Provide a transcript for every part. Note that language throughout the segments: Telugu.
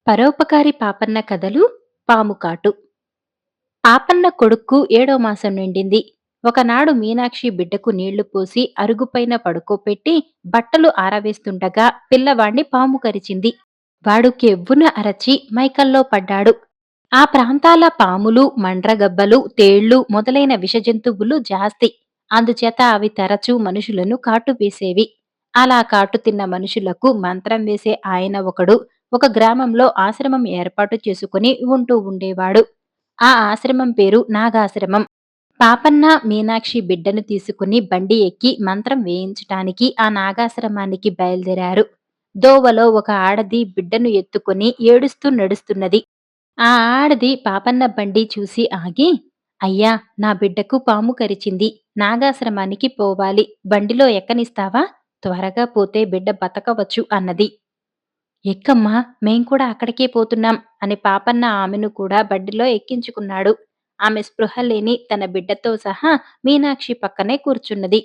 పరోపకారి పాపన్న కథలు పాముకాటు. పాపన్న కొడుక్కు ఏడో మాసం నిండింది. ఒకనాడు మీనాక్షి బిడ్డకు నీళ్లు పోసి అరుగుపైన పడుకోపెట్టి బట్టలు ఆరవేస్తుండగా పిల్లవాణ్ణి పాము కరిచింది. వాడు కెవ్వున అరచి మైకల్లో పడ్డాడు. ఆ ప్రాంతాల పాములు, మండ్రగబ్బలు, తేళ్లు మొదలైన విషజంతువులు జాస్తి. అందుచేత అవి తరచూ మనుషులను కాటు వేసేవి. అలా కాటు తిన్న మనుషులకు మంత్రం వేసే ఆయన ఒకడు ఒక గ్రామంలో ఆశ్రమం ఏర్పాటు చేసుకుని ఉంటూ ఉండేవాడు. ఆ ఆశ్రమం పేరు నాగాశ్రమం. పాపన్న, మీనాక్షి బిడ్డను తీసుకుని బండి ఎక్కి మంత్రం వేయించటానికి ఆ నాగాశ్రమానికి బయలుదేరారు. దోవలో ఒక ఆడది బిడ్డను ఎత్తుకుని ఏడుస్తూ నడుస్తున్నది. ఆ ఆడది పాపన్న బండి చూసి ఆగి, అయ్యా, నా బిడ్డకు పాము కరిచింది. నాగాశ్రమానికి పోవాలి. బండిలో ఎక్కనిస్తావా? త్వరగా పోతే బిడ్డ బతకవచ్చు అన్నది. ఎక్కమ్మా, మేం కూడా అక్కడికే పోతున్నాం అని పాపన్న ఆమెను కూడా బండిలో ఎక్కించుకున్నాడు. ఆమె స్పృహ లేని తన బిడ్డతో సహా మీనాక్షి పక్కనే కూర్చున్నది.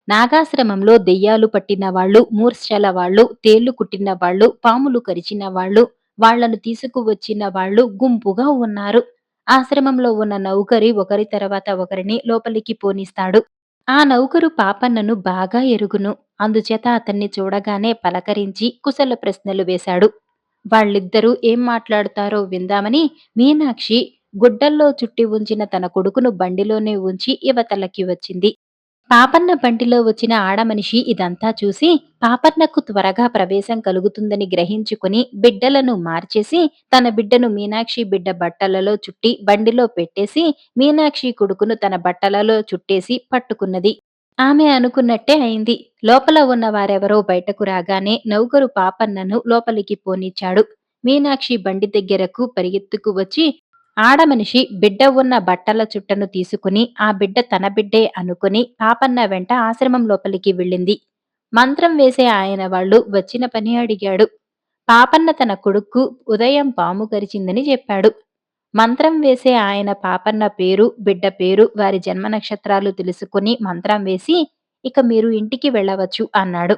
నాగాశ్రమంలో దెయ్యాలు పట్టిన వాళ్ళు, మూర్ఛల వాళ్ళు, తేళ్లు కుట్టిన వాళ్ళు, పాములు కరిచిన వాళ్ళు, వాళ్లను తీసుకువచ్చిన వాళ్ళు గుంపుగా ఉన్నారు. ఆశ్రమంలో ఉన్న నౌకరి ఒకరి తర్వాత ఒకరిని లోపలికి పోనిస్తాడు. ఆ నౌకరు పాపన్నను బాగా ఎరుగును. అందుచేత అతన్ని చూడగానే పలకరించి కుశల ప్రశ్నలు వేశాడు. వాళ్ళిద్దరూ ఏం మాట్లాడుతారో విందామని మీనాక్షి గుడ్డల్లో చుట్టి ఉంచిన తన కొడుకును బండిలోనే ఉంచి ఇవతలకి వచ్చింది. పాపన్న బండిలో వచ్చిన ఆడమనిషి ఇదంతా చూసి పాపన్నకు త్వరగా ప్రవేశం కలుగుతుందని గ్రహించుకుని బిడ్డలను మార్చేసి తన బిడ్డను మీనాక్షి బిడ్డ బట్టలలో చుట్టి బండిలో పెట్టేసి మీనాక్షి కొడుకును తన బట్టలలో చుట్టేసి పట్టుకున్నది. ఆమె అనుకున్నట్టే అయింది. లోపల ఉన్న వారెవరో బయటకు రాగానే నౌకరు పాపన్నను లోపలికి పోనిచ్చాడు. మీనాక్షి బండి దగ్గరకు పరిగెత్తుకు వచ్చి ఆడమనిషి బిడ్డ ఉన్న బట్టల చుట్టను తీసుకుని ఆ బిడ్డ తన బిడ్డే అనుకుని పాపన్న వెంట ఆశ్రమం లోపలికి వెళ్ళింది. మంత్రం వేసే ఆయన వాళ్ళు వచ్చిన పని అడిగాడు. పాపన్న తన కొడుక్కు ఉదయం పాము కరిచిందని చెప్పాడు. మంత్రం వేసే ఆయన పాపన్న పేరు, బిడ్డ పేరు, వారి జన్మ నక్షత్రాలు తెలుసుకుని మంత్రం వేసి, ఇక మీరు ఇంటికి వెళ్ళవచ్చు అన్నాడు.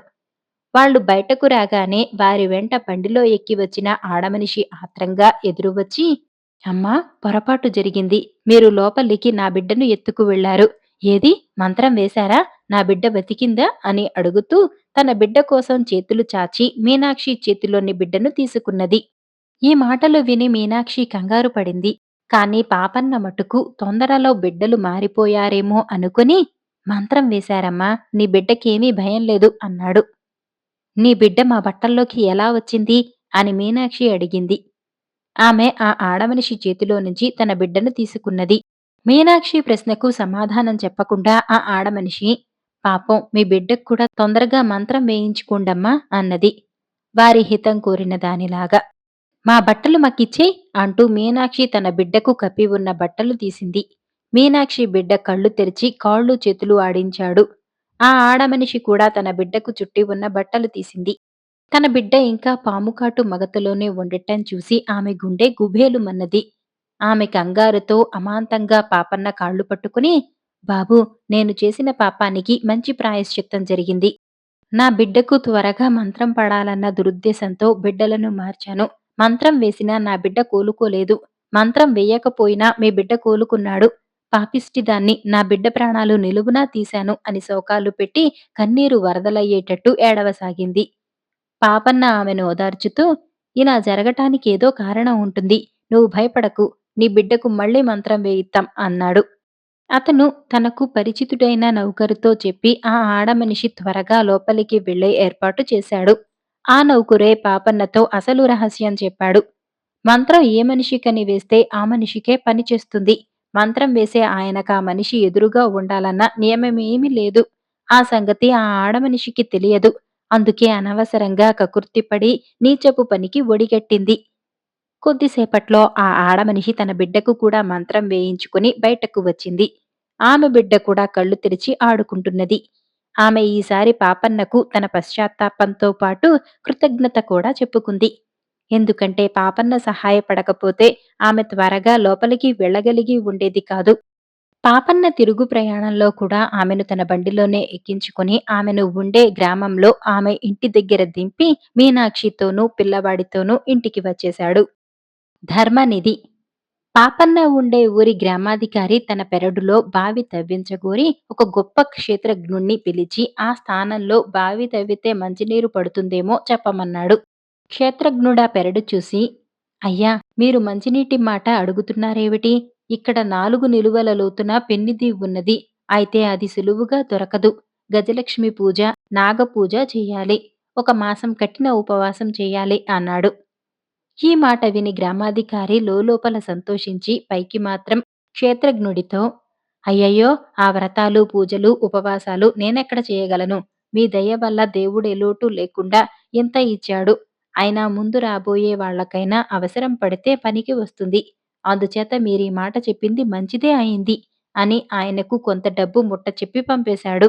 వాళ్ళు బయటకు రాగానే వారి వెంట బండిలో ఎక్కి వచ్చిన ఆడమనిషి ఆత్రంగా ఎదురు వచ్చి, అమ్మా, పొరపాటు జరిగింది. మీరు లోపలికి నా బిడ్డను ఎత్తుకు వెళ్లారు. ఏది, మంత్రం వేశారా? నా బిడ్డ బతికిందా అని అడుగుతూ తన బిడ్డ కోసం చేతులు చాచి మీనాక్షి చేతిలోని బిడ్డను తీసుకున్నది. ఈ మాటలు విని మీనాక్షి కంగారు పడింది. కాని పాపన్న మటుకు తొందరలో బిడ్డలు మారిపోయారేమో అనుకుని, మంత్రం వేశారమ్మా, నీ బిడ్డకేమీ భయం లేదు అన్నాడు. నీ బిడ్డ మా బట్టల్లోకి ఎలా వచ్చింది అని మీనాక్షి అడిగింది. ఆమె ఆ ఆడమనిషి చేతిలో నుంచి తన బిడ్డను తీసుకున్నది. మీనాక్షి ప్రశ్నకు సమాధానం చెప్పకుండా ఆ ఆడమనిషి, పాపం మీ బిడ్డకు కూడా తొందరగా మంత్రం వేయించుకోండమ్మా అన్నది, వారి హితం కోరిన దానిలాగా. మా బట్టలు మాకిచ్చేయ్ అంటూ మీనాక్షి తన బిడ్డకు కప్పి ఉన్న బట్టలు తీసింది. మీనాక్షి బిడ్డ కళ్ళు తెరిచి కాళ్ళు చేతులు ఆడించాడు. ఆ ఆడమనిషి కూడా తన బిడ్డకు చుట్టి ఉన్న బట్టలు తీసింది. తన బిడ్డ ఇంకా పాముకాటు మగతలోనే ఉండటం చూసి ఆమె గుండె గుబేలుమన్నది. ఆమె కంగారుతో అమాంతంగా పాపన్న కాళ్ళు పట్టుకుని, బాబూ, నేను చేసిన పాపానికి మంచి ప్రాయశ్చిత్తం జరిగింది. నా బిడ్డకు త్వరగా మంత్రం పడాలన్న దురుద్దేశంతో బిడ్డలను మార్చాను. మంత్రం వేసినా నా బిడ్డ కోలుకోలేదు. మంత్రం వేయకపోయినా మీ బిడ్డ కోలుకున్నాడు. పాపిష్టిదాన్ని, నా బిడ్డ ప్రాణాలు నిలువునా తీశాను అని శోకాలు పెట్టి కన్నీరు వరదలయ్యేటట్టు ఏడవసాగింది. పాపన్న ఆమెను ఓదార్చుతూ, ఇలా జరగటానికేదో కారణం ఉంటుంది. నువ్వు భయపడకు. నీ బిడ్డకు మళ్ళీ మంత్రం వేయిత్తాం అన్నాడు. అతను తనకు పరిచితుడైన నౌకరుతో చెప్పి ఆ ఆడమనిషి త్వరగా లోపలికి వెళ్లే ఏర్పాటు చేశాడు. ఆ నౌకరే పాపన్నతో అసలు రహస్యం చెప్పాడు. మంత్రం ఏ మనిషికని వేస్తే ఆ మనిషికే పని చేస్తుంది. మంత్రం వేసే ఆయనకా మనిషి ఎదురుగా ఉండాలన్న నియమమేమీ లేదు. ఆ సంగతి ఆ ఆడమనిషికి తెలియదు. అందుకే అనవసరంగా కకుర్తిపడి నీచపు పనికి ఒడిగట్టింది. కొద్దిసేపట్లో ఆ ఆడమనిషి తన బిడ్డకు కూడా మంత్రం వేయించుకుని బయటకు వచ్చింది. ఆమె బిడ్డ కూడా కళ్ళు తెరిచి ఆడుకుంటున్నది. ఆమె ఈసారి పాపన్నకు తన పశ్చాత్తాపంతో పాటు కృతజ్ఞత కూడా చెప్పుకుంది. ఎందుకంటే పాపన్న సహాయపడకపోతే ఆమె త్వరగా లోపలికి వెళ్ళగలిగి ఉండేది కాదు. పాపన్న తిరుగు ప్రయాణంలో కూడా ఆమెను తన బండిలోనే ఎక్కించుకొని ఆమెను ఉండే గ్రామంలో ఆమె ఇంటి దగ్గర దింపి మీనాక్షితోనూ పిల్లవాడితోనూ ఇంటికి వచ్చేశాడు. ధర్మనిధి పాపన్న ఉండే ఊరి గ్రామాధికారి తన పెరడులో బావి తవ్వించగోరి ఒక గొప్ప క్షేత్రజ్ఞుణ్ణి పిలిచి ఆ స్థానంలో బావి తవ్వితే మంచినీరు పడుతుందేమో చెప్పమన్నాడు. క్షేత్రజ్ఞుడా పెరడు చూసి, అయ్యా, మీరు మంచినీటి మాట అడుగుతున్నారేమిటి? ఇక్కడ 4 నిలువల లోతున పెన్నిది ఉన్నది. అయితే అది సులువుగా దొరకదు. గజలక్ష్మి పూజ, నాగపూజ చెయ్యాలి. 1 మాసం కఠిన ఉపవాసం చెయ్యాలి అన్నాడు. ఈ మాట విని గ్రామాధికారి లోలోపల సంతోషించి పైకి మాత్రం క్షేత్రజ్ఞుడితో, అయ్యయ్యో, ఆ వ్రతాలు పూజలు ఉపవాసాలు నేనెక్కడ చేయగలను? మీ దయ వల్ల దేవుడే లోటు లేకుండా ఇంత ఇచ్చాడు. అయినా ముందు రాబోయే వాళ్ళకైనా అవసరం పడితే పనికి వస్తుంది. అందుచేత మీరీ మాట చెప్పింది మంచిదే అయింది అని ఆయనకు కొంత డబ్బు ముట్ట చెప్పి పంపేశాడు.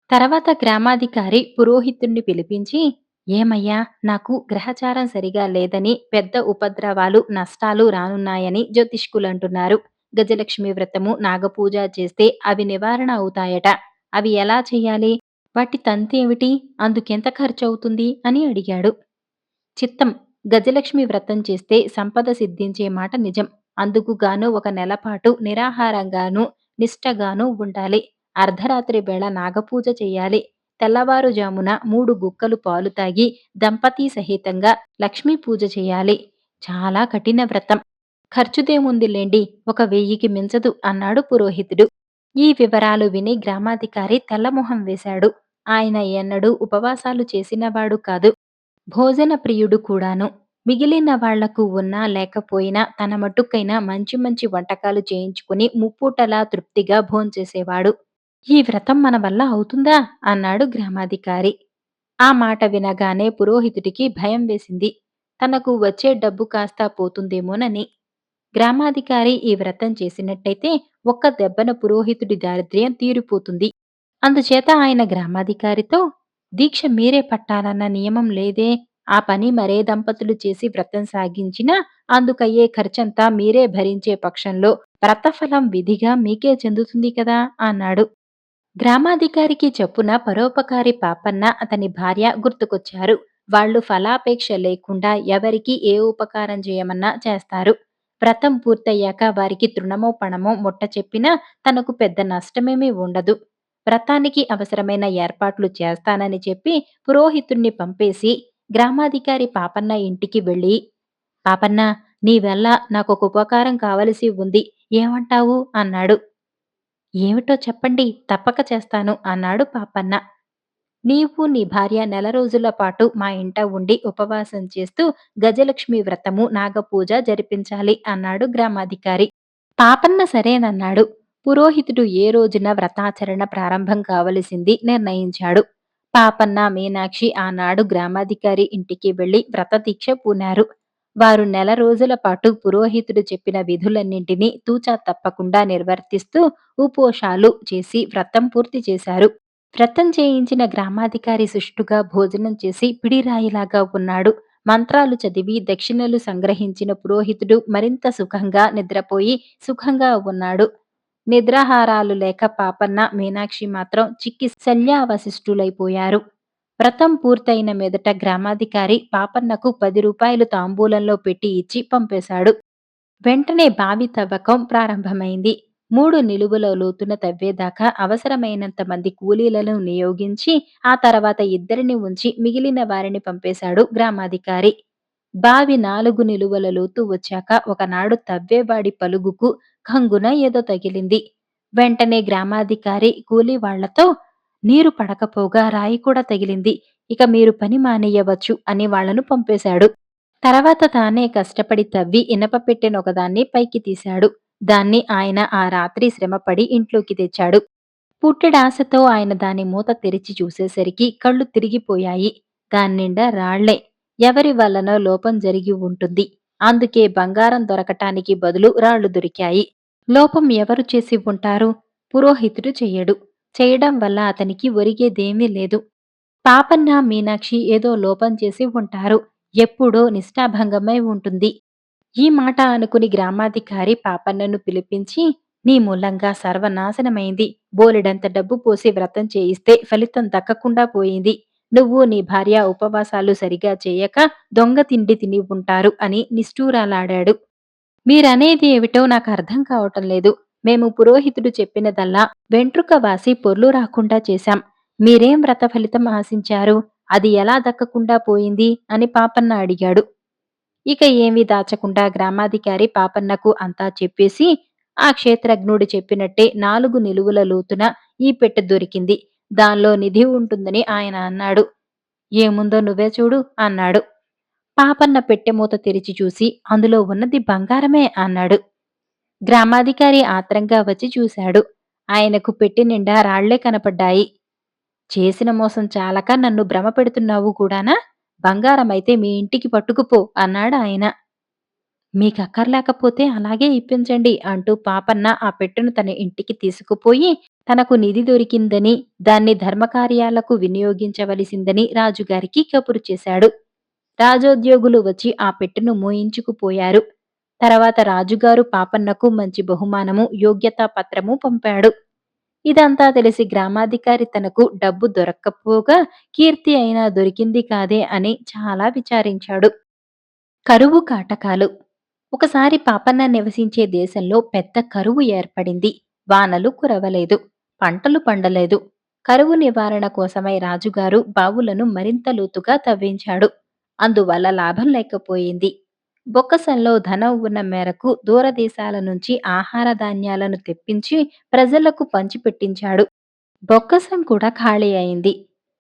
తర్వాత గ్రామాధికారి పురోహితుణ్ణి పిలిపించి, ఏమయ్యా, నాకు గ్రహచారం సరిగా లేదని పెద్ద ఉపద్రవాలు నష్టాలు రానున్నాయని జ్యోతిష్కులంటున్నారు. గజలక్ష్మి వ్రతము నాగపూజ చేస్తే అవి నివారణ అవుతాయట. అవి ఎలా చెయ్యాలి? వాటి తంతేమిటి? అందుకెంత ఖర్చవుతుంది అని అడిగాడు. చిత్తం. గజలక్ష్మి వ్రతం చేస్తే సంపద సిద్ధించే మాట నిజం. అందుకు గాను 1 నెల పాటు నిరాహారంగానూ, నిష్టగానూ ఉండాలి. అర్ధరాత్రి వేళ నాగపూజ చెయ్యాలి. తెల్లవారుజామున 3 గుక్కలు పాలు తాగి దంపతీ సహితంగా లక్ష్మీ పూజ చెయ్యాలి. చాలా కఠిన వ్రతం. ఖర్చుదేముందిలెండి, 1000కి మించదు అన్నాడు పురోహితుడు. ఈ వివరాలు విని గ్రామాధికారి తెల్లమొహం వేశాడు. ఆయన ఎన్నడూ ఉపవాసాలు చేసినవాడు కాదు. భోజన ప్రియుడు కూడాను. మిగిలిన వాళ్లకు ఉన్నా లేకపోయినా తన మట్టుకైనా మంచి మంచి వంటకాలు చేయించుకుని ముప్పూటలా తృప్తిగా భోంచేసేవాడు. ఈ వ్రతం మన వల్ల అవుతుందా? అన్నాడు గ్రామాధికారి. ఆ మాట వినగానే పురోహితుడికి భయం వేసింది. తనకు వచ్చే డబ్బు కాస్త పోతుందేమోనని. గ్రామాధికారి ఈ వ్రతం చేసినట్టయితే ఒక్క దెబ్బన పురోహితుడి దారిద్ర్యం తీరిపోతుంది. అందుచేత ఆయన గ్రామాధికారితో, దీక్ష మీరే పట్టాలన్న నియమం లేదే. ఆ పని మరే దంపతులు చేసి వ్రతం సాగించినా అందుకయ్యే ఖర్చంతా మీరే భరించే పక్షంలో వ్రతఫలం విధిగా మీకే చెందుతుంది కదా అన్నాడు. గ్రామాధికారికి చొప్పున పరోపకారి పాపన్న, అతని భార్య గుర్తుకొచ్చారు. వాళ్ళు ఫలాపేక్ష లేకుండా ఎవరికి ఏ ఉపకారం చేయమన్నా చేస్తారు. వ్రతం పూర్తయ్యాక వారికి తృణమో పణమో ముట్ట చెప్పినా తనకు పెద్ద నష్టమేమీ ఉండదు. వ్రతానికి అవసరమైన ఏర్పాట్లు చేస్తానని చెప్పి పురోహితుణ్ణి పంపేసి గ్రామాధికారి పాపన్న ఇంటికి వెళ్ళి, పాపన్న, నీ వల్ల నాకొక ఉపకారం కావలసి ఉంది. ఏమంటావు అన్నాడు. ఏమిటో చెప్పండి, తప్పక చేస్తాను అన్నాడు పాపన్న. నీవు నీ భార్య నెల రోజుల పాటు మా ఇంట ఉండి ఉపవాసం చేస్తూ గజలక్ష్మి వ్రతము నాగపూజ జరిపించాలి అన్నాడు గ్రామాధికారి. పాపన్న సరేనన్నాడు. పురోహితుడు ఏ రోజున వ్రతాచరణ ప్రారంభం కావలసింది నిర్ణయించాడు. పాపన్న, మీనాక్షి ఆనాడు గ్రామాధికారి ఇంటికి వెళ్లి వ్రతదీక్ష పూనారు. వారు నెల రోజుల పాటు పురోహితుడు చెప్పిన విధులన్నింటినీ తూచా తప్పకుండా నిర్వర్తిస్తూ ఉపోషాలు చేసి వ్రతం పూర్తి చేశారు. వ్రతం చేయించిన గ్రామాధికారి సుష్టుగా భోజనం చేసి పిడిరాయిలాగా ఉన్నాడు. మంత్రాలు చదివి దక్షిణలు సంగ్రహించిన పురోహితుడు మరింత సుఖంగా నిద్రపోయి సుఖంగా ఉన్నాడు. నిద్రాహారాలు లేక పాపన్న, మీనాక్షి మాత్రం చిక్కి శల్యావశిష్టులైపోయారు. వ్రతం పూర్తయిన మీదట గ్రామాధికారి పాపన్నకు 10 రూపాయలు తాంబూలంలో పెట్టి ఇచ్చి పంపేశాడు. వెంటనే బావి తవ్వకం ప్రారంభమైంది. 3 నిలువుల లోతున తవ్వేదాకా అవసరమైనంత మంది కూలీలను నియోగించి ఆ తర్వాత ఇద్దరిని ఉంచి మిగిలిన వారిని పంపేశాడు గ్రామాధికారి. బావి 4 నిలువల లోతు వచ్చాక ఒకనాడు తవ్వేవాడి పలుగుకు కంగున ఏదో తగిలింది. వెంటనే గ్రామాధికారి కూలీ వాళ్లతో, నీరు పడకపోగా రాయి కూడా తగిలింది. ఇక మీరు పని మానేయవచ్చు అని వాళ్లను పంపేశాడు. తర్వాత తానే కష్టపడి తవ్వి ఇనప పెట్టెనొకదాన్ని పైకి తీశాడు. దాన్ని ఆయన ఆ రాత్రి శ్రమపడి ఇంట్లోకి తెచ్చాడు. పుట్టెడాశతో ఆయన దాని మూత తెరిచి చూసేసరికి కళ్ళు తిరిగిపోయాయి. దాన్నిండా రాళ్లే. ఎవరి వల్లనో లోపం జరిగి ఉంటుంది. అందుకే బంగారం దొరకటానికి బదులు రాళ్లు దొరికాయి. లోపం ఎవరు చేసి ఉంటారు? పురోహితుడు చెయ్యడు. చేయడం వల్ల అతనికి ఒరిగేదేమీ లేదు. పాపన్న, మీనాక్షి ఏదో లోపం చేసి ఉంటారు. ఎప్పుడో నిష్ఠాభంగమై ఉంటుంది. ఈ మాట అనుకుని గ్రామాధికారి పాపన్నను పిలిపించి, నీ మూలంగా సర్వనాశనమైంది. బోలెడంత డబ్బు పోసి వ్రతం చేయిస్తే ఫలితం దక్కకుండా పోయింది. నువ్వు నీ భార్య ఉపవాసాలు సరిగా చేయక దొంగ తిండి తిని ఉంటారు అని నిష్ఠూరాలాడాడు. మీరనేది ఏమిటో నాకర్థం కావటం లేదు. మేము పురోహితుడు చెప్పినదల్లా వెంట్రుక వాసి పొర్లు రాకుండా చేశాం. మీరేం వ్రత ఫలితం ఆశించారు? అది ఎలా దక్కకుండా పోయింది? అని పాపన్న అడిగాడు. ఇక ఏమీ దాచకుండా గ్రామాధికారి పాపన్నకు అంతా చెప్పేసి, ఆ క్షేత్రజ్ఞుడు చెప్పినట్టే 4 నిలువుల లోతున ఈ పెట్టె దొరికింది. దానిలో నిధి ఉంటుందని ఆయన అన్నాడు. ఏముందో నువ్వే చూడు అన్నాడు. పాపన్న పెట్టె మూత తెరిచి చూసి అందులో ఉన్నది బంగారమే అన్నాడు. గ్రామాధికారి ఆత్రంగా వచ్చి చూశాడు. ఆయనకు పెట్టె నిండా రాళ్లే కనపడ్డాయి. చేసిన మోసం చాలక నన్ను భ్రమ పెడుతున్నావు కూడానా? బంగారమైతే మీ ఇంటికి పట్టుకుపో అన్నాడాయన. మీకక్కర్లేకపోతే అలాగే ఇప్పించండి అంటూ పాపన్న ఆ పెట్టెను తన ఇంటికి తీసుకుపోయి తనకు నిధి దొరికిందని, దాన్ని ధర్మకార్యాలకు వినియోగించవలసిందని రాజుగారికి కబురు చేశాడు. రాజోద్యోగులు వచ్చి ఆ పెట్టెను మోయించుకుపోయారు. తర్వాత రాజుగారు పాపన్నకు మంచి బహుమానము, యోగ్యతా పత్రము పంపాడు. ఇదంతా తెలిసి గ్రామాధికారి తనకు డబ్బు దొరక్కపోగా కీర్తి అయినా దొరికింది కాదే అని చాలా విచారించాడు. కరువు కాటకాలు. ఒకసారి పాపన్న నివసించే దేశంలో పెద్ద కరువు ఏర్పడింది. వానలు కురవలేదు. పంటలు పండలేదు. కరువు నివారణ కోసమై రాజుగారు బావులను మరింత లోతుగా తవ్వించాడు. అందువల్ల లాభం లేకపోయింది. బొక్కసంలో ధనం ఉన్న మేరకు దూరదేశాల నుంచి ఆహార ధాన్యాలను తెప్పించి ప్రజలకు పంచిపెట్టించాడు. బొక్కసం కూడా ఖాళీ అయింది.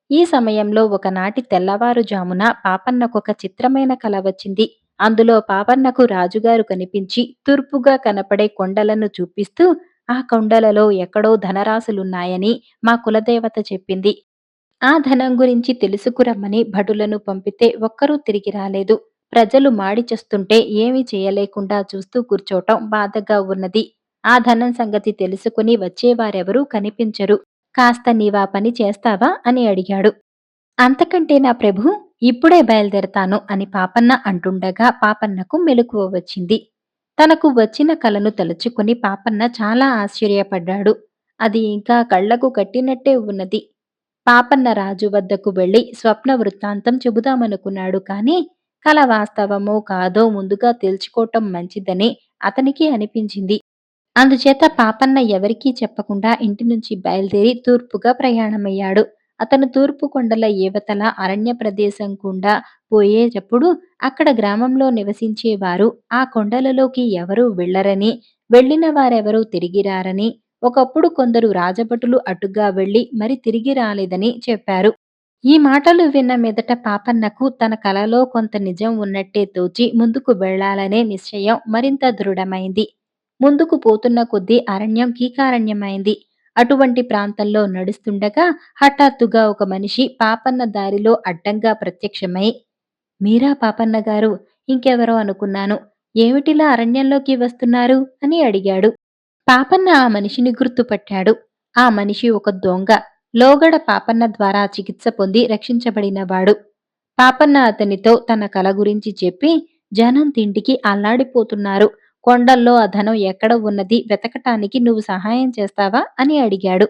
ఈ సమయంలో ఒకనాటి తెల్లవారుజామున పాపన్నకొక చిత్రమైన కల వచ్చింది. అందులో పాపన్నకు రాజుగారు కనిపించి తూర్పుగా కనపడే కొండలను చూపిస్తూ ఆ కొండలలో ఎక్కడో ధనరాశులున్నాయని మా కులదేవత చెప్పింది. ఆ ధనం గురించి తెలుసుకురమ్మని భటులను పంపితే ఒక్కరూ తిరిగి రాలేదు. ప్రజలు మాడి చస్తుంటే ఏమీ చేయలేకుండా చూస్తూ కూర్చోటం బాధగా ఉన్నది. ఆ ధనం సంగతి తెలుసుకుని వచ్చేవారెవరూ కనిపించరు. కాస్త నీవా పని చేస్తావా అని అడిగాడు. అంతకంటే నా ప్రభూ, ఇప్పుడే బయలుదేరతాను అని పాపన్న అంటుండగా పాపన్నకు మెలకువ వచ్చింది. తనకు వచ్చిన కలను తలుచుకుని పాపన్న చాలా ఆశ్చర్యపడ్డాడు. అది ఇంకా కళ్లకు కట్టినట్టే ఉన్నది. పాపన్న రాజు వద్దకు వెళ్లి స్వప్న వృత్తాంతం చెబుదామనుకున్నాడు కాని కల వాస్తవమో కాదో ముందుగా తెలుసుకోవటం మంచిదని అతనికి అనిపించింది. అందుచేత పాపన్న ఎవరికీ చెప్పకుండా ఇంటి నుంచి బయలుదేరి తూర్పుగా ప్రయాణమయ్యాడు. అతను తూర్పు కొండల ఏవతల అరణ్య ప్రదేశం గుండా పోయేటప్పుడు అక్కడ గ్రామంలో నివసించేవారు ఆ కొండలలోకి ఎవరూ వెళ్లరని, వెళ్ళిన వారెవరూ తిరిగి రారని, ఒకప్పుడు కొందరు రాజభటులు అటుగా వెళ్లి మరి తిరిగి రాలేదని చెప్పారు. ఈ మాటలు విన్న మీదట పాపన్నకు తన కలలో కొంత నిజం ఉన్నట్టే తోచి ముందుకు వెళ్లాలనే నిశ్చయం మరింత దృఢమైంది. ముందుకు పోతున్న కొద్దీ అరణ్యం కీకారణ్యమైంది. అటువంటి ప్రాంతంలో నడుస్తుండగా హఠాత్తుగా ఒక మనిషి పాపన్న దారిలో అడ్డంగా ప్రత్యక్షమై, మీరా పాపన్న గారు? ఇంకెవరో అనుకున్నాను. ఏమిటిలా అరణ్యంలోకి వస్తున్నారు? అని అడిగాడు. పాపన్న ఆ మనిషిని గుర్తుపట్టాడు. ఆ మనిషి ఒక దొంగ. లోగడ పాపన్న ద్వారా చికిత్స పొంది రక్షించబడినవాడు. పాపన్న అతనితో తన కల గురించి చెప్పి, జనం తిండికి అల్లాడిపోతున్నారు. కొండల్లో ఆ ధనం ఎక్కడ ఉన్నది వెతకటానికి నువ్వు సహాయం చేస్తావా? అని అడిగాడు.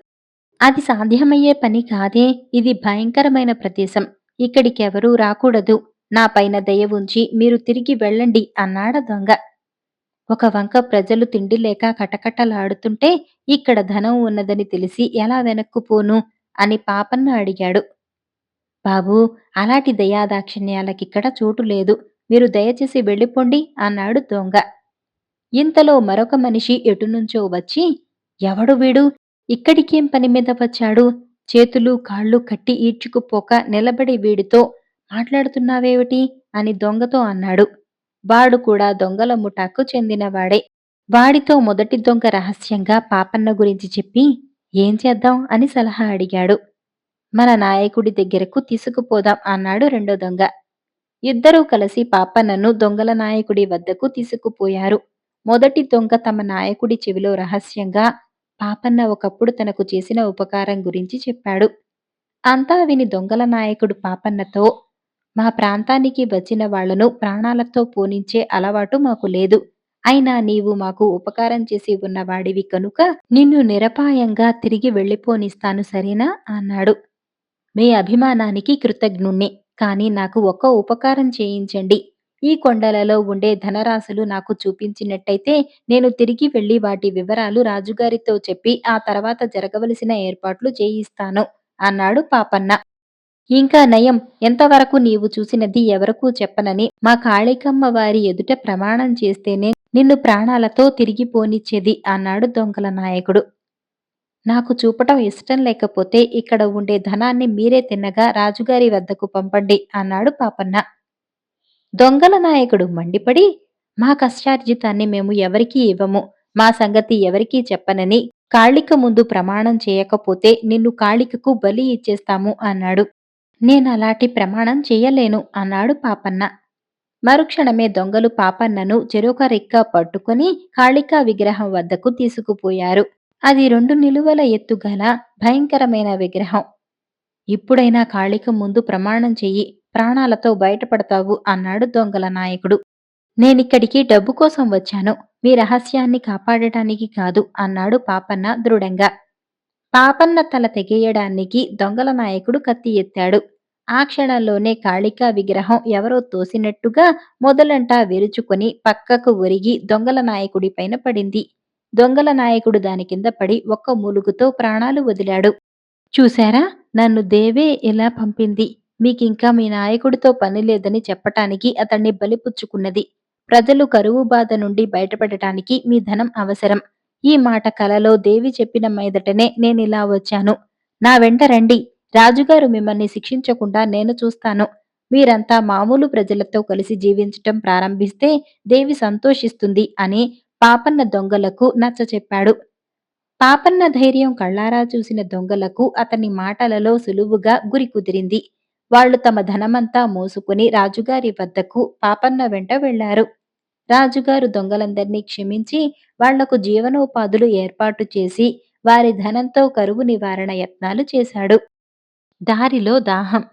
అది సాధ్యమయ్యే పని కాదే. ఇది భయంకరమైన ప్రదేశం. ఇక్కడికెవరూ రాకూడదు. నా పైన దయ ఉంచి మీరు తిరిగి వెళ్ళండి అన్నాడా దొంగ. ఒక వంక ప్రజలు తిండి లేక కటకటలాడుతుంటే ఇక్కడ ధనం ఉన్నదని తెలిసి ఎలా వెనక్కుపోను అని పాపన్న అడిగాడు. బాబూ, అలాంటి దయాదాక్షిణ్యాలకిక్కడ చోటు లేదు. మీరు దయచేసి వెళ్ళిపోండి అన్నాడు దొంగ. ఇంతలో మరొక మనిషి ఎటునుంచో వచ్చి, ఎవడు వీడు? ఇక్కడికేం పని మీద వచ్చాడు? చేతులు కాళ్ళు కట్టి ఈడ్చుకుపోక నిలబడి వీడితో మాట్లాడుతున్నావేమిటి? అని దొంగతో అన్నాడు. వాడు కూడా దొంగల ముఠాకు చెందినవాడే. వాడితో మొదటి దొంగ రహస్యంగా పాపన్న గురించి చెప్పి, ఏం చేద్దాం అని సలహా అడిగాడు. మన నాయకుడి దగ్గరకు తీసుకుపోదాం అన్నాడు రెండో దొంగ. ఇద్దరూ కలిసి పాపన్నను దొంగల నాయకుడి వద్దకు తీసుకుపోయారు. మొదటి దొంగ తమ నాయకుడి చెవిలో రహస్యంగా పాపన్న ఒకప్పుడు తనకు చేసిన ఉపకారం గురించి చెప్పాడు. అంతా విని దొంగల నాయకుడు పాపన్నతో, మా ప్రాంతానికి వచ్చిన వాళ్లను ప్రాణాలతో పోనించే అలవాటు మాకు లేదు. అయినా నీవు మాకు ఉపకారం చేసి ఉన్నవాడివి కనుక నిన్ను నిరపాయంగా తిరిగి వెళ్ళిపోనిస్తాను సరేనా అన్నాడు. మీ అభిమానానికి కృతజ్ఞుణ్ణి. కానీ నాకు ఒక్క ఉపకారం చేయించండి. ఈ కొండలలో ఉండే ధనరాశులు నాకు చూపించినట్టయితే నేను తిరిగి వెళ్లి వాటి వివరాలు రాజుగారితో చెప్పి ఆ తర్వాత జరగవలసిన ఏర్పాట్లు చేయిస్తాను అన్నాడు పాపన్న. ఇంకా నయం, ఎంతవరకు నీవు చూసినది ఎవరకూ చెప్పనని మా కాళికమ్మ వారి ఎదుట ప్రమాణం చేస్తేనే నిన్ను ప్రాణాలతో తిరిగి పోనిచ్చేది అన్నాడు దొంగల నాయకుడు. నాకు చూపటం ఇష్టం లేకపోతే ఇక్కడ ఉండే ధనాన్ని మీరే తిన్నగా రాజుగారి వద్దకు పంపండి అన్నాడు పాపన్న. దొంగల నాయకుడు మండిపడి, మా కష్టార్జితాన్ని మేము ఎవరికీ ఇవ్వము. మా సంగతి ఎవరికీ చెప్పనని కాళిక ముందు ప్రమాణం చేయకపోతే నిన్ను కాళికకు బలి ఇచ్చేస్తాము అన్నాడు. నేనలాంటి ప్రమాణం చెయ్యలేను అన్నాడు పాపన్న. మరుక్షణమే దొంగలు పాపన్నను చెరొక రెక్క పట్టుకొని కాళికా విగ్రహం వద్దకు తీసుకుపోయారు. అది 2 నిలువల ఎత్తుగల భయంకరమైన విగ్రహం. ఇప్పుడైనా కాళిక ముందు ప్రమాణం చెయ్యి, ప్రాణాలతో బయటపడతావు అన్నాడు దొంగల నాయకుడు. నేనిక్కడికి డబ్బు కోసం వచ్చాను, మీ రహస్యాన్ని కాపాడటానికి కాదు అన్నాడు పాపన్న దృఢంగా. పాపన్న తల తెగేయడానికి దొంగల నాయకుడు కత్తి ఎత్తాడు. ఆ క్షణంలోనే కాళికా విగ్రహం ఎవరో తోసినట్టుగా మొదలంటా విరుచుకొని పక్కకు ఒరిగి దొంగల నాయకుడిపైన పడింది. దొంగల నాయకుడు దాని కింద పడి ఒక్క మూలుగుతో ప్రాణాలు వదిలాడు. చూశారా? నన్ను దేవే ఇలా పంపింది. మీకింకా మీ నాయకుడితో పని లేదని చెప్పటానికి అతన్ని బలిపుచ్చుకున్నది. ప్రజలు కరువు బాధ నుండి బయటపడటానికి మీ ధనం అవసరం. ఈ మాట కలలో దేవి చెప్పిన మీదటనే నేనిలా వచ్చాను. నా వెంట రండి. రాజుగారు మిమ్మల్ని శిక్షించకుండా నేను చూస్తాను. మీరంతా మామూలు ప్రజలతో కలిసి జీవించటం ప్రారంభిస్తే దేవి సంతోషిస్తుంది అని పాపన్న దొంగలకు నచ్చచెప్పాడు. పాపన్న ధైర్యం కళ్ళారా చూసిన దొంగలకు అతని మాటలలో సులువుగా గురి కుదిరింది. వాళ్ళు తమ ధనమంతా మోసుకుని రాజుగారి వద్దకు పాపన్న వెంట వెళ్లారు. రాజుగారు దొంగలందర్నీ క్షమించి వాళ్లకు జీవనోపాధులు ఏర్పాటు చేసి వారి ధనంతో కరువు నివారణ యత్నాలు చేశాడు. దారిలో దాహం.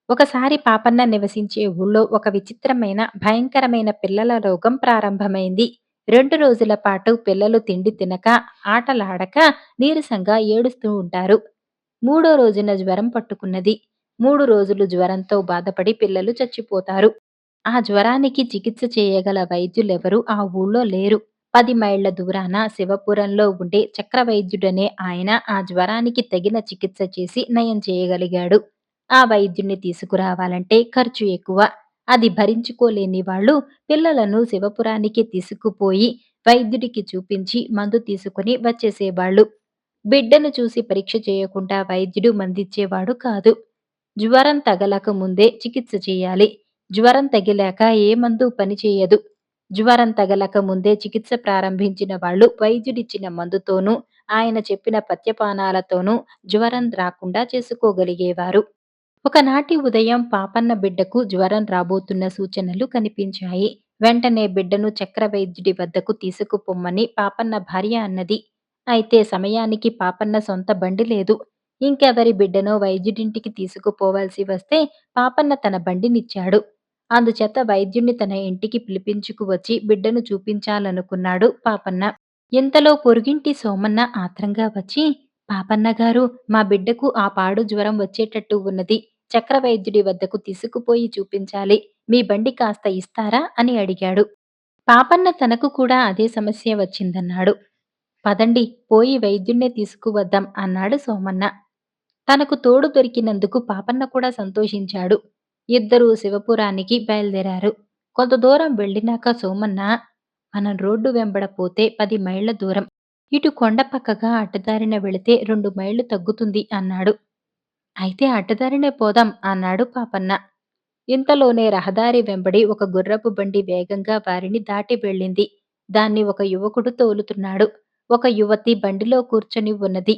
ఒకసారి పాపన్న నివసించే ఊళ్ళో ఒక విచిత్రమైన భయంకరమైన పిల్లల రోగం ప్రారంభమైంది. 2 రోజుల పాటు పిల్లలు తిండి తినక ఆటలాడక నీరసంగా ఏడుస్తూ ఉంటారు. 3 రోజున జ్వరం పట్టుకున్నది. 3 రోజులు జ్వరంతో బాధపడి పిల్లలు చచ్చిపోతారు. ఆ జ్వరానికి చికిత్స చేయగల వైద్యులెవరూ ఆ ఊళ్ళో లేరు. 10 మైళ్ల దూరాన శివపురంలో ఉండే చక్రవైద్యుడనే ఆయన ఆ జ్వరానికి తగిన చికిత్స చేసి నయం చేయగలిగాడు. ఆ వైద్యుణ్ణి తీసుకురావాలంటే ఖర్చు ఎక్కువ. అది భరించుకోలేని వాళ్ళు పిల్లలను శివపురానికి తీసుకుపోయి వైద్యుడికి చూపించి మందు తీసుకుని వచ్చేసేవాళ్ళు. బిడ్డను చూసి పరీక్ష చేయకుండా వైద్యుడు మందిచ్చేవాడు కాదు. జ్వరం తగలక ముందే చికిత్స చేయాలి. జ్వరం తగిలాక ఏ మందు పనిచేయదు. జ్వరం తగలక ముందే చికిత్స ప్రారంభించిన వాళ్ళు వైద్యుడిచ్చిన మందుతోనూ, ఆయన చెప్పిన పథ్యపానాలతోనూ జ్వరం రాకుండా చేసుకోగలిగేవారు. ఒకనాటి ఉదయం పాపన్న బిడ్డకు జ్వరం రాబోతున్న సూచనలు కనిపించాయి. వెంటనే బిడ్డను చక్రవైద్యుడి వద్దకు తీసుకుపొమ్మని పాపన్న భార్య అన్నది. అయితే సమయానికి పాపన్న సొంత బండి లేదు. ఇంకెవరి బిడ్డనో వైద్యుడింటికి తీసుకుపోవాల్సి వస్తే పాపన్న తన బండినిచ్చాడు. అందుచేత వైద్యుణ్ణి తన ఇంటికి పిలిపించుకువచ్చి బిడ్డను చూపించాలనుకున్నాడు పాపన్న. ఇంతలో పొరుగింటి సోమన్న ఆత్రంగా వచ్చి, పాపన్నగారు, మా బిడ్డకు ఆ పాడు జ్వరం వచ్చేటట్టు ఉన్నది. చక్రవైద్యుడి వద్దకు తీసుకుపోయి చూపించాలి. మీ బండి కాస్త ఇస్తారా అని అడిగాడు. పాపన్న తనకు కూడా అదే సమస్య వచ్చిందన్నాడు. పదండి, పోయి వైద్యుణ్ణే తీసుకువద్దాం అన్నాడు సోమన్న. తనకు తోడు దొరికినందుకు పాపన్న కూడా సంతోషించాడు. ఇద్దరూ శివపురానికి బయలుదేరారు. కొంత దూరం వెళ్ళినాక సోమన్న, మనం రోడ్డు వెంబడ పోతే 10 మైళ్ల దూరం. ఇటు కొండ పక్కగా అడ్డదారిన వెళితే 2 మైళ్లు తగ్గుతుంది అన్నాడు. అయితే అడ్డదారినే పోదాం అన్నాడు పాపన్న. ఇంతలోనే రహదారి వెంబడి ఒక గుర్రపు బండి వేగంగా వారిని దాటి వెళ్ళింది. దాన్ని ఒక యువకుడు తోలుతున్నాడు. ఒక యువతి బండిలో కూర్చొని ఉన్నది.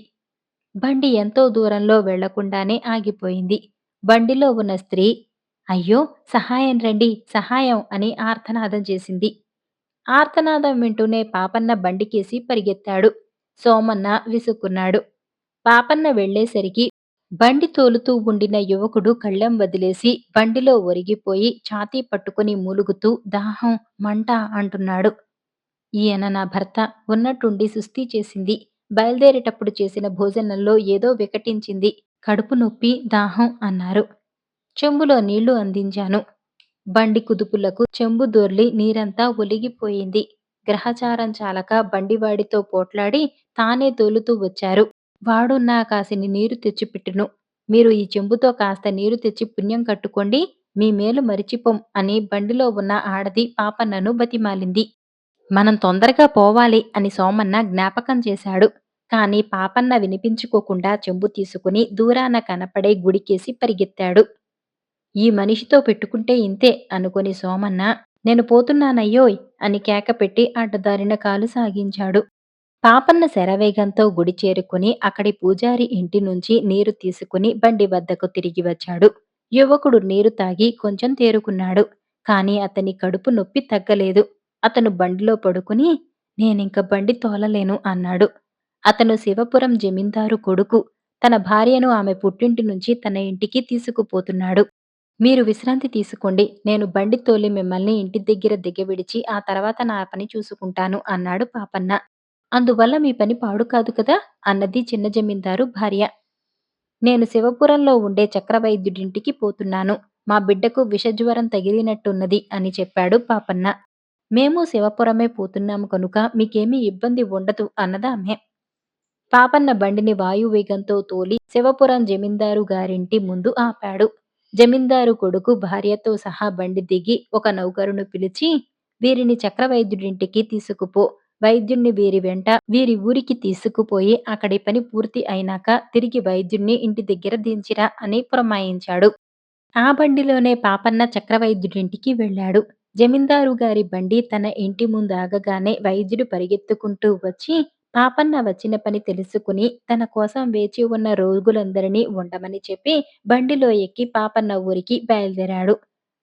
బండి ఎంతో దూరంలో వెళ్లకుండానే ఆగిపోయింది. బండిలో ఉన్న స్త్రీ, అయ్యో, సహాయం రండి, సహాయం అని ఆర్తనాదం చేసింది. ఆర్తనాదం వింటూనే పాపన్న బండికేసి పరిగెత్తాడు. సోమన్న విసుక్కున్నాడు. పాపన్న వెళ్ళేసరికి బండి తోలుతూ ఉండిన యువకుడు కళ్ళెం వదిలేసి బండిలో ఒరిగిపోయి ఛాతీ పట్టుకుని మూలుగుతూ దాహం, మంట అంటున్నాడు. ఈయన నా భర్త ఉన్నట్టుండి సుస్థి చేసింది. బయలుదేరేటప్పుడు చేసిన భోజనంలో ఏదో వికటించింది. కడుపు నొప్పి, దాహం అన్నారు. చెంబులో నీళ్లు అందించాను. బండి కుదుపులకు చెంబు దొర్లి నీరంతా ఒలిగిపోయింది. గ్రహచారం చాలక బండివాడితో పోట్లాడి తానే తోలుతూ వచ్చారు. వాడు నా కాసిని నీరు తెచ్చిపెట్టెను. మీరు ఈ చెంబుతో కాస్త నీరు తెచ్చి పుణ్యం కట్టుకోండి. మీ మేలు మరిచిపోం అని బండిలో ఉన్న ఆడది పాపన్నను బతిమాలింది. మనం తొందరగా పోవాలి అని సోమన్న జ్ఞాపకం చేశాడు. కాని పాపన్న వినిపించుకోకుండా చెంబు తీసుకుని దూరాన కనపడే గుడికేసి పరిగెత్తాడు. ఈ మనిషితో పెట్టుకుంటే ఇంతే అనుకుని సోమన్న నేను పోతున్నానయ్యోయ్ అని కేకపెట్టి అడ్డదారిన కాలు సాగించాడు. పాపన్న శరవేగంతో గుడి చేరుకుని అక్కడి పూజారి ఇంటి నుంచి నీరు తీసుకుని బండి వద్దకు తిరిగి వచ్చాడు. యువకుడు నీరు తాగి కొంచెం తేరుకున్నాడు. కాని అతని కడుపు నొప్పి తగ్గలేదు. అతను బండిలో పడుకుని నేనింక బండి తోలలేను అన్నాడు. అతను శివపురం జమీందారు కొడుకు. తన భార్యను ఆమె పుట్టింటి నుంచి తన ఇంటికి తీసుకుపోతున్నాడు. మీరు విశ్రాంతి తీసుకోండి. నేను బండి తోలి మిమ్మల్ని ఇంటి దగ్గర దిగవిడిచి ఆ తర్వాత నా పని చూసుకుంటాను అన్నాడు పాపన్న. అందువల్ల మీ పని పాడు కాదు కదా అన్నది చిన్న జమీందారు భార్య. నేను శివపురంలో ఉండే చక్రవైద్యుడింటికి పోతున్నాను. మా బిడ్డకు విషజ్వరం తగిలినట్టున్నది అని చెప్పాడు పాపన్న. మేము శివపురమే పోతున్నాము కనుక మీకేమీ ఇబ్బంది ఉండదు అన్నదామె. పాపన్న బండిని వాయువేగంతో తోలి శివపురం జమీందారు గారింటి ముందు ఆపాడు. జమీందారు కొడుకు భార్యతో సహా బండి దిగి ఒక నౌకరును పిలిచి వీరిని చక్రవైద్యుడింటికి తీసుకుపో. వైద్యుణ్ణి వీరి వెంట వీరి ఊరికి తీసుకుపోయి అక్కడి పని పూర్తి అయినాక తిరిగి వైద్యుణ్ణి ఇంటి దగ్గర దించిరా అని పురమాయించాడు. ఆ బండిలోనే పాపన్న చక్రవైద్యుడింటికి వెళ్ళాడు. జమీందారు గారి బండి తన ఇంటి ముందాగగానే వైద్యుడు పరిగెత్తుకుంటూ వచ్చి పాపన్న వచ్చిన పని తెలుసుకుని తన కోసం వేచి ఉన్న రోగులందరినీ ఉండమని చెప్పి బండిలో ఎక్కి పాపన్న ఊరికి బయలుదేరాడు.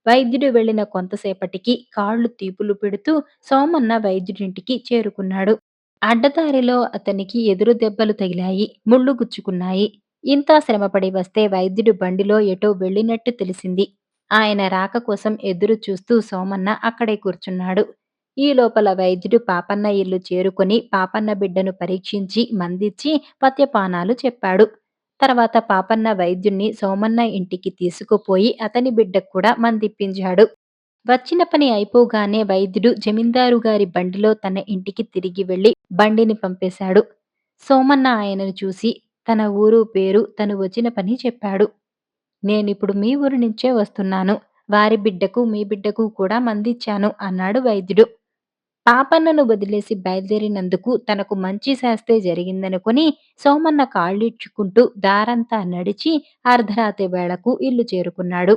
వైద్యుడు వెళ్ళిన కొంతసేపటికి కాళ్ళు తీపులు పెడుతూ సోమన్న వైద్యుడింటికి చేరుకున్నాడు. అడ్డదారిలో అతనికి ఎదురు దెబ్బలు తగిలాయి, ముళ్ళు గుచ్చుకున్నాయి. ఇంత శ్రమపడి వస్తే వైద్యుడు బండిలో ఎటో వెళ్ళినట్టు తెలిసింది. ఆయన రాక కోసం ఎదురు చూస్తూ సోమన్న అక్కడే కూర్చున్నాడు. ఈ లోపల వైద్యుడు పాపన్న ఇల్లు చేరుకొని పాపన్న బిడ్డను పరీక్షించి మందిచ్చి పథ్యపానాలు చెప్పాడు. తర్వాత పాపన్న వైద్యుణ్ణి సోమన్న ఇంటికి తీసుకుపోయి అతని బిడ్డకు కూడా మందిప్పించాడు. వచ్చిన పని అయిపోగానే వైద్యుడు జమీందారు గారి బండిలో తన ఇంటికి తిరిగి వెళ్లి బండిని పంపేశాడు. సోమన్న ఆయనను చూసి తన ఊరు పేరు తను వచ్చిన పని చెప్పాడు. నేనిప్పుడు మీ ఊరు నుంచే వస్తున్నాను. వారి బిడ్డకు మీ బిడ్డకు కూడా మందిచ్చాను అన్నాడు వైద్యుడు. పాపన్నను వదిలేసి బయలుదేరినందుకు తనకు మంచి శాస్తే జరిగిందనుకుని సోమన్న కాళ్ళీడ్చుకుంటూ దారంతా నడిచి అర్ధరాత్రి వేళకు ఇల్లు చేరుకున్నాడు.